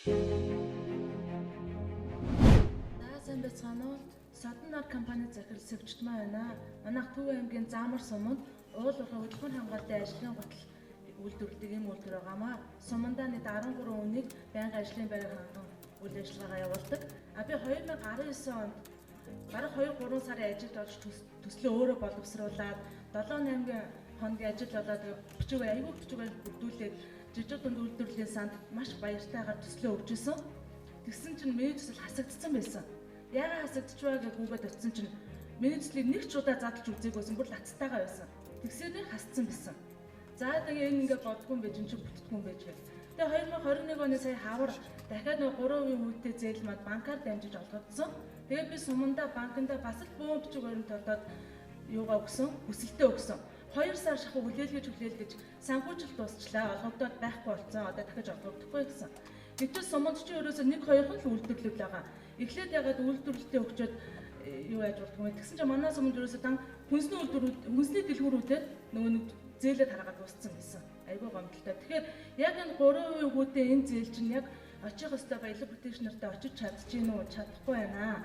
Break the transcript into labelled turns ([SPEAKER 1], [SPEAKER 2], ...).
[SPEAKER 1] За сайн байцгаана уу? Содон нар компани захирлсэгчд байна. Манайх Төв аймгийн Заамар суманд уул уурхай хөдөлгөөн хамгаалалтын ажлын гутал үйлдвэрлэдэг юм үйлдвэр байгаамаа. Сумандаа нийт 13 хүнийг байнгын ажлын байраар ханган үйл ажиллагаа явуулдаг. Би 2019 онд бараг 2-3 сарын ажилд олж төслөө өөрөө боловсруулад 7-8 хоногийн ажил болоод айгүй бичгээр бүрдүүлээд жижиг дунд үйлдвэрлэлийн санд маш баяртайгаар төслөө өгчээсэн. Тэгсэн чинь миний төсөл хасагдсан байсан. Яагаад хасагдчихваа гэж гуйгаад очисон чинь миний төслийг нэг ч удаа задлж үзээгүйсэн, бүр лацтайгаа байсан. Тэгсэрний хасцсан байсан. За тэгээ энэ ингээд бодгүй юм байж энэ чинь бүтдэггүй юм байж гэх. Тэгээ 2021 оны сая хавар дахиад нэг 3% үнэтэй зээл манд банкар дамжиж олгогдсон. Тэгээ би сумандаа банкнда бас л бөөн бичиг баримт толгойд юугаа өгсөн, хүсэлтээ өгсөн. 2 сар шахуу хүлээлгэж санхүүжилт дуусчлаа. Олгогдоод байхгүй болсон. Одоо дахиж олгогдохгүй гэсэн. Гэвч суманд чи ерөөсөө 1-2 хон л үйлдвэрлэл байгаа. Эхлээд ягаад үйлдвэрлэлтэй өгчөөд юу яаж болдгоо вэ? Тэгсэн чинь манай суманд ерөөсөө дан хүнсний дэлгүүрүүдэд нөгөө нэг зээлэд хараад дууссан гэсэн. Айгүй гомдолтой. Тэгэхээр яг энэ 3% хүүтэй энэ зээл чинь яг очих өстой баялаг бүтээчнэртэй очиж чадчих гин үү? Чадахгүй байна.